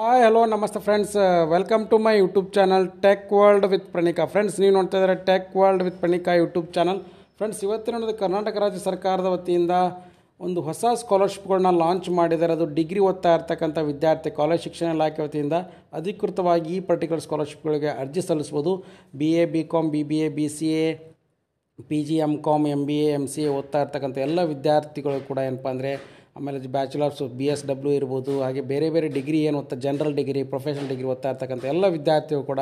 Hi hello ನಮಸ್ತೆ friends, welcome to my YouTube channel tech world with Pranika. Friends, ನೀವು ನೋಡ್ತಾ ಇದ್ದಾರೆ tech world with Pranika YouTube channel. Friends, ಇವತ್ತಿನ ಕರ್ನಾಟಕ ರಾಜ್ಯ ಸರ್ಕಾರದ ವತಿಯಿಂದ ಒಂದು ಹೊಸ ಸ್ಕಾಲರ್ಶಿಪ್ಗಳನ್ನ ಲಾಂಚ್ ಮಾಡಿದ್ದಾರೆ. ಅದು ಡಿಗ್ರಿ ಓದ್ತಾ ಇರ್ತಕ್ಕಂಥ ವಿದ್ಯಾರ್ಥಿ ಕಾಲೇಜ್ ಶಿಕ್ಷಣ ಇಲಾಖೆ ವತಿಯಿಂದ ಅಧಿಕೃತವಾಗಿ ಈ ಪರ್ಟಿಕ್ಯುಲರ್ ಸ್ಕಾಲರ್ಶಿಪ್ಗಳಿಗೆ ಅರ್ಜಿ ಸಲ್ಲಿಸ್ಬೋದು. BA, BCom, BBA, BCA, PG, MCom, MBA, MCA ಓದ್ತಾ ಇರ್ತಕ್ಕಂಥ ಎಲ್ಲ ವಿದ್ಯಾರ್ಥಿಗಳು ಕೂಡ ಏನಪ್ಪ ಅಂದರೆ, ಆಮೇಲೆ ಬ್ಯಾಚುಲರ್ಸು BSW ಇರ್ಬೋದು, ಹಾಗೆ ಬೇರೆ ಬೇರೆ ಡಿಗ್ರಿ ಏನು ಓದ್ತಾ ಜನರಲ್ ಡಿಗ್ರಿ, ಪ್ರೊಫೆಷನಲ್ ಡಿಗ್ರಿ ಓದ್ತಾ ಇರ್ತಕ್ಕಂಥ ಎಲ್ಲ ವಿದ್ಯಾರ್ಥಿಗಳು ಕೂಡ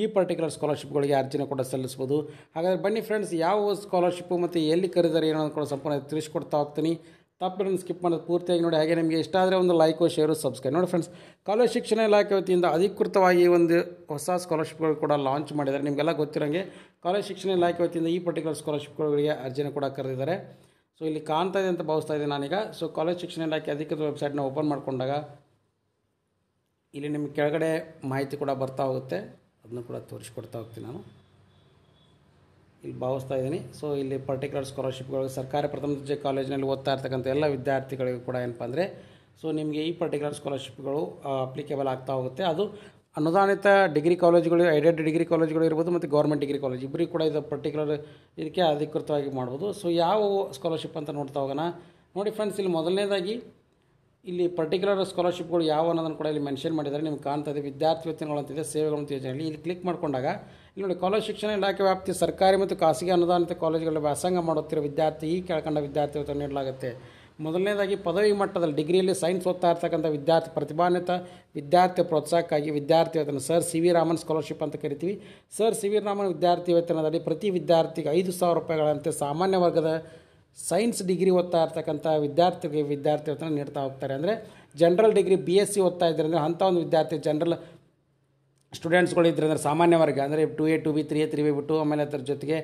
ಈ ಪರ್ಟಿಕ್ಯುಲರ್ ಸ್ಕಾಲರ್ಶಿಪ್ಗಳಿಗೆ ಅರ್ಜಿನ ಕೂಡ ಸಲ್ಲಿಸ್ಬೋದು. ಹಾಗಾದರೆ ಬನ್ನಿ ಫ್ರೆಂಡ್ಸ್, ಯಾವ ಸ್ಕಾಲರ್ಶಿಪ್ಪು ಮತ್ತು ಎಲ್ಲಿ ಕರೆದಾರೆ ಏನೋ ಕೂಡ ಸಂಪೂರ್ಣ ತಿಳಿಸ್ಕೊಡ್ತಾ ಹೋಗ್ತೀನಿ. ತಪ್ಪು ಸ್ಕಿಪ್ ಮಾಡೋದು ಪೂರ್ತಿಯಾಗಿ ನೋಡಿ. ಹಾಗೆ ನಿಮಗೆ ಇಷ್ಟ ಆದರೆ ಒಂದು ಲೈಕು, ಶೇರು, ಸಬ್ಸ್ಕ್ರೈಬ್ ನೋಡಿ. ಫ್ರೆಂಡ್ಸ್, ಕಾಲೇಜ್ ಶಿಕ್ಷಣ ಇಲಾಖೆ ವತಿಯಿಂದ ಅಧಿಕೃತವಾಗಿ ಒಂದು ಹೊಸ ಸ್ಕಾಲರ್ಶಿಪ್ಗಳು ಕೂಡ ಲಾಂಚ್ ಮಾಡಿದ್ದಾರೆ. ನಿಮಗೆಲ್ಲ ಗೊತ್ತಿರೋಂಗೆ ಕಾಲೇಜ್ ಶಿಕ್ಷಣ ಇಲಾಖೆ ವತಿಯಿಂದ ಈ ಪರ್ಟಿಕ್ಯುಲರ್ ಸ್ಕಾಲರ್ಶಿಪ್ಗಳಿಗೆ ಅರ್ಜಿನ ಕೂಡ ಕರೆದಿದ್ದಾರೆ. ಸೊ ಇಲ್ಲಿ ಕಾಣ್ತಾ ಇದೆ ಅಂತ ಭಾವಿಸ್ತಾ ಇದ್ದೀನಿ ನಾನೀಗ. ಸೊ ಕಾಲೇಜ್ ಶಿಕ್ಷಣ ಇಲಾಖೆ ಅಧಿಕೃತ ವೆಬ್ಸೈಟ್ನ ಓಪನ್ ಮಾಡ್ಕೊಂಡಾಗ ಇಲ್ಲಿ ನಿಮಗೆ ಕೆಳಗಡೆ ಮಾಹಿತಿ ಕೂಡ ಬರ್ತಾ ಹೋಗುತ್ತೆ. ಅದನ್ನು ಕೂಡ ತೋರಿಸ್ಕೊಡ್ತಾ ಹೋಗ್ತೀನಿ ನಾನು. ಇಲ್ಲಿ ಭಾವಿಸ್ತಾ ಇದ್ದೀನಿ. ಸೊ ಇಲ್ಲಿ ಪರ್ಟಿಕ್ಯುಲರ್ ಸ್ಕಾಲರ್ಶಿಪ್ಗಳು ಸರ್ಕಾರಿ ಪ್ರಥಮ ದರ್ಜೆ ಕಾಲೇಜಿನಲ್ಲಿ ಓದ್ತಾ ಇರ್ತಕ್ಕಂಥ ಎಲ್ಲ ವಿದ್ಯಾರ್ಥಿಗಳಿಗೂ ಕೂಡ ಏನಪ್ಪ ಅಂದರೆ, ಸೊ ನಿಮಗೆ ಈ ಪರ್ಟಿಕ್ಯುಲರ್ ಸ್ಕಾಲರ್ಶಿಪ್ಗಳು ಅಪ್ಲಿಕೇಬಲ್ ಆಗ್ತಾ ಹೋಗುತ್ತೆ. ಅದು ಅನುದಾನಿತ ಡಿಗ್ರಿ ಕಾಲೇಜುಗಳು, ಏಡೆಡ್ ಡಿಗ್ರಿ ಕಾಲೇಜುಗಳು ಇರ್ಬೋದು ಮತ್ತು ಗೌರ್ಮೆಂಟ್ ಡಿಗ್ರಿ ಕಾಲೇಜ್ ಇಬ್ಬರಿಗೂ ಕೂಡ ಇದು ಪರ್ಟಿಕ್ಯುಲರ್ ಇದಕ್ಕೆ ಅಧಿಕೃತವಾಗಿ ಮಾಡ್ಬೋದು. ಸೊ ಯಾವ ಸ್ಕಾಲರ್ಶಿಪ್ ಅಂತ ನೋಡ್ತಾ ಹೋಗೋಣ. ನೋಡಿ ಫ್ರೆಂಡ್ಸ್, ಇಲ್ಲಿ ಮೊದಲನೇದಾಗಿ ಇಲ್ಲಿ ಪರ್ಟಿಕ್ಯುಲರ್ ಸ್ಕಾಲರ್ಶಿಪ್ಗಳು ಯಾವ ಅನ್ನೋದನ್ನು ಕೂಡ ಇಲ್ಲಿ ಮೆನ್ಷನ್ ಮಾಡಿದ್ದಾರೆ. ನಿಮ್ಗೆ ಕಾಣ್ತಾ ಇದೆ ವಿದ್ಯಾರ್ಥಿ ವೇತನಗಳು ಅಂತಿದೆ, ಸೇವೆಗಳು ಅಂತ ಯೋಜನೆಯಲ್ಲಿ. ಇಲ್ಲಿ ಕ್ಲಿಕ್ ಮಾಡಿಕೊಂಡಾಗ ಇಲ್ಲಿ ನೋಡಿ, ಕಾಲೇಜ್ ಶಿಕ್ಷಣ ಇಲಾಖೆ ವ್ಯಾಪ್ತಿ ಸರ್ಕಾರಿ ಮತ್ತು ಖಾಸಗಿ ಅನುದಾನಿತ ಕಾಲೇಜುಗಳಲ್ಲಿ ವ್ಯಾಸಂಗ ಮಾಡುತ್ತಿರುವ ವಿದ್ಯಾರ್ಥಿ ಈ ಕೆಳಕಂಡ ವಿದ್ಯಾರ್ಥಿ ವೇತನ ನೀಡಲಾಗುತ್ತೆ. ಮೊದಲನೇದಾಗಿ ಪದವಿ ಮಟ್ಟದಲ್ಲಿ ಡಿಗ್ರಿಯಲ್ಲಿ ಸೈನ್ಸ್ ಓದ್ತಾ ಇರ್ತಕ್ಕಂಥ ವಿದ್ಯಾರ್ಥಿ ಪ್ರತಿಭಾನ್ವಿತ ವಿದ್ಯಾರ್ಥಿ ಪ್ರೋತ್ಸಾಹಕ್ಕಾಗಿ ವಿದ್ಯಾರ್ಥಿ ವೇತನ sir C V Raman scholarship ಅಂತ ಕರಿತೀವಿ. ಸರ್ ಸಿ ವಿ ರಾಮನ್ ವಿದ್ಯಾರ್ಥಿ ವೇತನದಲ್ಲಿ ಪ್ರತಿ ವಿದ್ಯಾರ್ಥಿಗೆ 5,000 ರೂಪಾಯಿಗಳಂತೆ ಸಾಮಾನ್ಯ ವರ್ಗದ ಸೈನ್ಸ್ ಡಿಗ್ರಿ ಓದ್ತಾ ಇರ್ತಕ್ಕಂಥ ವಿದ್ಯಾರ್ಥಿಗೆ ವಿದ್ಯಾರ್ಥಿ ವೇತನ ನೀಡ್ತಾ ಹೋಗ್ತಾರೆ. ಅಂದರೆ ಜನರಲ್ ಡಿಗ್ರಿ BSc ಓದ್ತಾ ಇದ್ದಾರೆ ಅಂದರೆ ಅಂಥ ಒಂದು ವಿದ್ಯಾರ್ಥಿ ಜನರಲ್ ಸ್ಟೂಡೆಂಟ್ಸ್ಗಳು ಇದ್ದರೆ ಅಂದರೆ ಸಾಮಾನ್ಯ ವರ್ಗ ಅಂದರೆ 2A, 2B, 3A, 3B ಬಿಟ್ಟು, ಆಮೇಲೆ ಅದರ ಜೊತೆಗೆ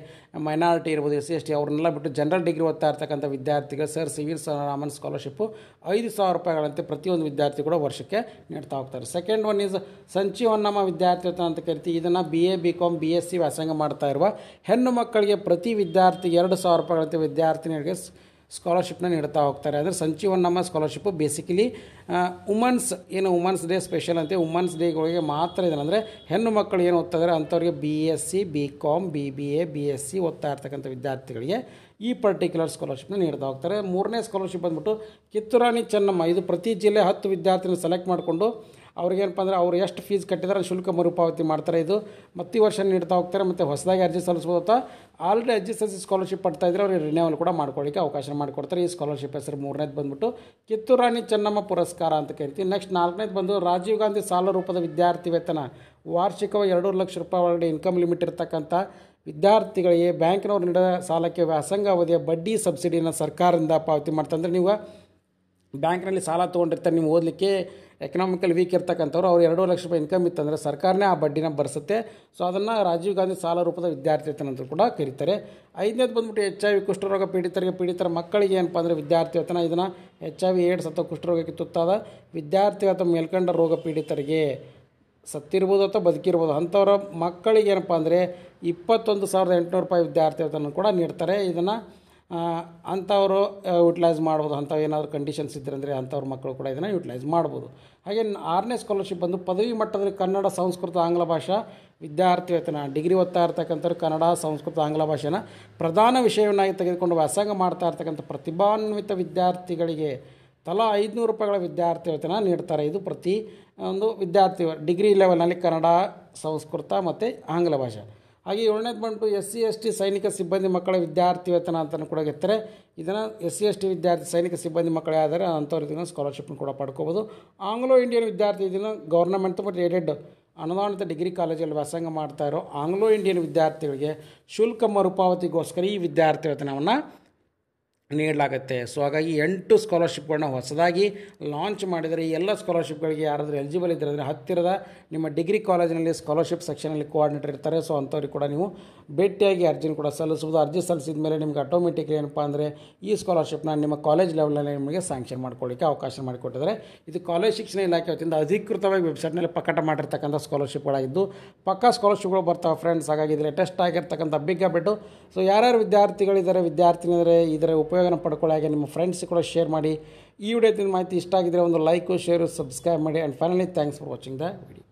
ಮೈನಾರಿಟಿ ಇರ್ಬೋದು, SC/ST ಅವ್ರನ್ನೆಲ್ಲ ಬಿಟ್ಟು ಜನರಲ್ ಡಿಗ್ರಿ ಓದ್ತಾ ಇರ್ತಕ್ಕಂಥ ವಿದ್ಯಾರ್ಥಿಗಳು sir C V Raman scholarship 5,000 ರೂಪಾಯಿಗಳಂತೆ ಪ್ರತಿಯೊಂದು ವಿದ್ಯಾರ್ಥಿ ಕೂಡ ವರ್ಷಕ್ಕೆ ನೀಡ್ತಾ ಹೋಗ್ತಾರೆ. ಸೆಕೆಂಡ್ ಒನ್ ಈಸ್ ಸಂಜೀವನ್ನಮ್ಮ ವಿದ್ಯಾರ್ಥಿ ವೇತನ ಅಂತ ಕರಿತೀವಿ. ಇದನ್ನು BA, BCom, BSc ವ್ಯಾಸಂಗ ಮಾಡ್ತಾ ಇರುವ ಹೆಣ್ಣು ಮಕ್ಕಳಿಗೆ ಪ್ರತಿ ವಿದ್ಯಾರ್ಥಿ 2,000 ರೂಪಾಯಿಗಳಂತೆ ವಿದ್ಯಾರ್ಥಿನಿಯರಿಗೆ ಸ್ಕಾಲರ್ಶಿಪ್ನ ನೀಡ್ತಾ ಹೋಗ್ತಾರೆ. ಅಂದರೆ ಸಂಜೀವನ್ನಮ್ಮ scholarship basically women's day special ಅಂತೆ ವುಮನ್ಸ್ ಡೇಗಳಿಗೆ ಮಾತ್ರ ಇದೆ. ಅಂದರೆ ಹೆಣ್ಣು ಮಕ್ಕಳು ಏನು ಓದ್ತಾ ಇದ್ದಾರೆ ಅಂಥವ್ರಿಗೆ BSc, BCom, BBA, BSc ಓದ್ತಾ ಇರ್ತಕ್ಕಂಥ ವಿದ್ಯಾರ್ಥಿಗಳಿಗೆ ಈ ಪರ್ಟಿಕ್ಯುಲರ್ ಸ್ಕಾಲರ್ಶಿಪ್ನ ನೀಡ್ತಾ ಹೋಗ್ತಾರೆ. ಮೂರನೇ ಸ್ಕಾಲರ್ಶಿಪ್ ಬಂದ್ಬಿಟ್ಟು ಕಿತ್ತೂರಾಣಿ ಚೆನ್ನಮ್ಮ. ಇದು ಪ್ರತಿ ಜಿಲ್ಲೆ 10 ವಿದ್ಯಾರ್ಥಿನ ಸೆಲೆಕ್ಟ್ ಮಾಡಿಕೊಂಡು ಅವ್ರಿಗೇನಪ್ಪ ಅಂದರೆ ಅವ್ರು ಎಷ್ಟು ಫೀಸ್ ಕಟ್ಟಿದ್ದಾರೆ ಶುಲ್ಕ ಮರುಪಾವತಿ ಮಾಡ್ತಾರೆ. ಇದು ಪ್ರತಿ ವರ್ಷ ನೀಡ್ತಾ ಹೋಗ್ತಾರೆ. ಮತ್ತು ಹೊಸದಾಗಿ ಅರ್ಜಿ ಸಲ್ಲಿಸ್ಬೋದು ಅಥವಾ ಆಲ್ರೆಡಿ ಅರ್ಜಿ ಸಲ್ಲಿಸಿ ಸ್ಕಾಲರ್ಶಿಪ್ ಪಡ್ತಾ ಇದ್ದರೆ ಅವ್ರಿಗೆ ರಿನ್ಯೂವಲ್ ಕೂಡ ಮಾಡ್ಕೊಳ್ಳಿಕ್ಕೆ ಅವಕಾಶ ಮಾಡಿಕೊಡ್ತಾರೆ. ಈ ಸ್ಕಾಲರ್ಶಿಪ್ ಹೆಸರು ಮೂರನೇದು ಬಂದ್ಬಿಟ್ಟು ಕಿತ್ತೂರಾಣಿ ಚೆನ್ನಮ್ಮ ಪುರಸ್ಕಾರ ಅಂತ ಕರಿತೀವಿ. ನೆಕ್ಸ್ಟ್ ನಾಲ್ಕನೇದು ಬಂದು ರಾಜೀವ್ ಗಾಂಧಿ ಸಾಲ ರೂಪದ ವಿದ್ಯಾರ್ಥಿ ವೇತನ. ವಾರ್ಷಿಕವಾಗಿ 2 ಲಕ್ಷ ರೂಪಾಯಿ ಒಳಗಡೆ ಇನ್ಕಮ್ ಲಿಮಿಟ್ ಇರತಕ್ಕಂಥ ವಿದ್ಯಾರ್ಥಿಗಳಿಗೆ ಬ್ಯಾಂಕಿನವ್ರು ನೀಡೋ ಸಾಲಕ್ಕೆ ವ್ಯಾಸಂಗ ಅವಧಿಯ ಬಡ್ಡಿ ಸಬ್ಸಿಡಿನ ಸರ್ಕಾರದಿಂದ ಪಾವತಿ ಮಾಡ್ತಾರೆ. ಅಂದರೆ ನೀವು ಬ್ಯಾಂಕ್ನಲ್ಲಿ ಸಾಲ ತೊಗೊಂಡಿರ್ತಾರೆ, ನೀವು ಓದಲಿಕ್ಕೆ ಎಕನಾಮಿಕಲ್ ವೀಕ್ ಇರ್ತಕ್ಕಂಥವ್ರು, ಅವ್ರು 2 ಲಕ್ಷ ರೂಪಾಯಿ ಇನ್ಕಮ್ ಇತ್ತಂದರೆ ಸರ್ಕಾರನೇ ಆ ಬಡ್ಡಿನ ಭರಿಸುತ್ತೆ. ಸೊ ಅದನ್ನು ರಾಜೀವ್ ಗಾಂಧಿ ಸಾಲ ರೂಪದ ವಿದ್ಯಾರ್ಥಿ ವೇತನ ಅಂತ ಕೂಡ ಕರೀತಾರೆ. ಐದನೇದು ಬಂದ್ಬಿಟ್ಟು HIV ಕುಷ್ಠರೋಗ ಪೀಡಿತರ ಮಕ್ಕಳಿಗೆ ಏನಪ್ಪ ಅಂದರೆ ವಿದ್ಯಾರ್ಥಿ ವೇತನ. ಇದನ್ನು HIV, AIDS ಅಥವಾ ಕುಷ್ಠರೋಗಕ್ಕೆ ತುತ್ತಾದ ವಿದ್ಯಾರ್ಥಿ ಅಥವಾ ಮೇಲ್ಕಂಡ ರೋಗ ಪೀಡಿತರಿಗೆ ಸತ್ತಿರ್ಬೋದು ಅಥವಾ ಬದುಕಿರ್ಬೋದು ಅಂಥವ್ರ ಮಕ್ಕಳಿಗೆ ಏನಪ್ಪ ಅಂದರೆ 21,800 ರೂಪಾಯಿ ವಿದ್ಯಾರ್ಥಿ ವೇತನ ಕೂಡ ನೀಡ್ತಾರೆ. ಇದನ್ನು ಅಂಥವರು ಯುಟಿಲೈಸ್ ಮಾಡ್ಬೋದು. ಅಂಥವು ಏನಾದರೂ ಕಂಡೀಷನ್ಸ್ ಇದ್ದರೆ ಅಂದರೆ ಅಂಥವ್ರ ಮಕ್ಕಳು ಕೂಡ ಇದನ್ನು ಯುಟಿಲೈಸ್ ಮಾಡ್ಬೋದು. ಹಾಗೆ ಆರನೇ ಸ್ಕಾಲರ್ಶಿಪ್ ಬಂದು ಪದವಿ ಮಟ್ಟದಲ್ಲಿ ಕನ್ನಡ, ಸಂಸ್ಕೃತ, ಆಂಗ್ಲ ಭಾಷಾ ವಿದ್ಯಾರ್ಥಿ ವೇತನ. ಡಿಗ್ರಿ ಓದ್ತಾ ಇರ್ತಕ್ಕಂಥವ್ರು ಕನ್ನಡ, ಸಂಸ್ಕೃತ, ಆಂಗ್ಲ ಭಾಷೆನ ಪ್ರಧಾನ ವಿಷಯವನ್ನಾಗಿ ತೆಗೆದುಕೊಂಡು ವ್ಯಾಸಂಗ ಮಾಡ್ತಾ ಇರ್ತಕ್ಕಂಥ ಪ್ರತಿಭಾನ್ವಿತ ವಿದ್ಯಾರ್ಥಿಗಳಿಗೆ ತಲಾ 500 ರೂಪಾಯಿಗಳ ವಿದ್ಯಾರ್ಥಿ ವೇತನ ನೀಡ್ತಾರೆ. ಇದು ಪ್ರತಿ ಒಂದು ವಿದ್ಯಾರ್ಥಿ ಡಿಗ್ರಿ ಲೆವೆಲ್ನಲ್ಲಿ ಕನ್ನಡ, ಸಂಸ್ಕೃತ ಮತ್ತು ಆಂಗ್ಲ ಭಾಷೆ. ಹಾಗೆ ಏಳನೇದು ಬಂದು SC/ST ಸೈನಿಕ ಸಿಬ್ಬಂದಿ ಮಕ್ಕಳ ವಿದ್ಯಾರ್ಥಿ ವೇತನ ಅಂತಲೂ ಕೂಡ ಗೆತ್ತಾರೆ. ಇದನ್ನು SC/ST ವಿದ್ಯಾರ್ಥಿ ಸೈನಿಕ ಸಿಬ್ಬಂದಿ ಮಕ್ಕಳೇ ಆದರೆ ಅಂಥವ್ರು ಇದನ್ನು ಸ್ಕಾಲರ್ಶಿಪ್ನ ಕೂಡ ಪಡ್ಕೋಬೋದು. ಆಂಗ್ಲೋ ಇಂಡಿಯನ್ ವಿದ್ಯಾರ್ಥಿ ಇದನ್ನು ಗೌರ್ನಮೆಂಟ್ ಮತ್ತು ಏಡೆಡ್ ಅನುದಾನಿತ ಡಿಗ್ರಿ ಕಾಲೇಜಲ್ಲಿ ವ್ಯಾಸಂಗ ಮಾಡ್ತಾ ಇರೋ ಆಂಗ್ಲೋ ಇಂಡಿಯನ್ ವಿದ್ಯಾರ್ಥಿಗಳಿಗೆ ಶುಲ್ಕ ಮರುಪಾವತಿಗೋಸ್ಕರ ಈ ವಿದ್ಯಾರ್ಥಿ ವೇತನವನ್ನು ನೀಡಲಾಗುತ್ತೆ. ಸೊ ಹಾಗಾಗಿ 8 ಸ್ಕಾಲರ್ಶಿಪ್ಗಳನ್ನ ಹೊಸದಾಗಿ ಲಾಂಚ್ ಮಾಡಿದರೆ ಈ ಎಲ್ಲ ಸ್ಕಾಲರ್ಶಿಪ್ಗಳಿಗೆ ಯಾರಾದರೂ ಎಲಿಜಿಬಲ್ ಇದ್ದರೆ ಅಂದರೆ ಹತ್ತಿರದ ನಿಮ್ಮ ಡಿಗ್ರಿ ಕಾಲೇಜಿನಲ್ಲಿ ಸ್ಕಾಲರ್ಶಿಪ್ ಸೆಕ್ಷನಲ್ಲಿ ಕೋಆರ್ಡಿನೇಟರ್ ಇರ್ತಾರೆ. ಸೊ ಅಂಥವ್ರಿಗೆ ಕೂಡ ನೀವು ಭೇಟಿಯಾಗಿ ಅರ್ಜಿನ ಕೂಡ ಸಲ್ಲಿಸ್ಬೋದು. ಅರ್ಜಿ ಸಲ್ಲಿಸಿದ ಮೇಲೆ ನಿಮ್ಗೆ ಆಟೋಮೆಟಿಕ್ಲಿ ಏನಪ್ಪ ಅಂದರೆ ಈ ಸ್ಕಾಲರ್ಶಿಪ್ನ ನಿಮ್ಮ ಕಾಲೇಜ್ ಲೆವೆಲಲ್ಲಿ ನಿಮಗೆ ಸ್ಯಾಂಕ್ಷನ್ ಮಾಡ್ಕೊಳ್ಳಿಕ್ಕೆ ಅವಕಾಶ ಮಾಡಿಕೊಟ್ಟಿದ್ದಾರೆ. ಇದು ಕಾಲೇಜ್ ಶಿಕ್ಷಣ ಇಲಾಖೆ ವತಿಯಿಂದ ಅಧಿಕೃತವಾಗಿ ವೆಬ್ಸೈಟ್ನಲ್ಲಿ ಪ್ರಕಟ ಮಾಡಿರ್ತಕ್ಕಂಥ ಸ್ಕಾಲರ್ಶಿಪ್ಗಳಾಗಿದ್ದು ಪಕ್ಕಾ ಸ್ಕಾಲರ್ಶಿಪ್ಗಳು ಬರ್ತಾವೆ ಫ್ರೆಂಡ್ಸ್. ಹಾಗಾಗಿ ಇದು ಲೇಟೆಸ್ಟ್ ಆಗಿರ್ತಕ್ಕಂಥ ಬಿಗ್ ಅಪ್ಡೇಟು. ಸೊ ಯಾರ್ಯಾರು ವಿದ್ಯಾರ್ಥಿಗಳಿದ್ದಾರೆ, ವಿದ್ಯಾರ್ಥಿನಿದ್ದಾರೆ ಇದರ ಉಪಯೋಗ ಉಪಯೋಗನ ಪಡ್ಕೊಳ್ಳಿ. ಹಾಗೆ ನಿಮ್ಮ ಫ್ರೆಂಡ್ಸ್ ಕೂಡ ಶೇರ್ ಮಾಡಿ. ಈ ವಿಡಿಯೋದಿಂದ ಮಾಹಿತಿ ಇಷ್ಟ ಆಗಿದ್ದರೆ ಒಂದು ಲೈಕು, ಶೇರು, ಸಬ್ಸ್ಕ್ರೈಬ್ ಮಾಡಿ. And finally thanks for watching the video.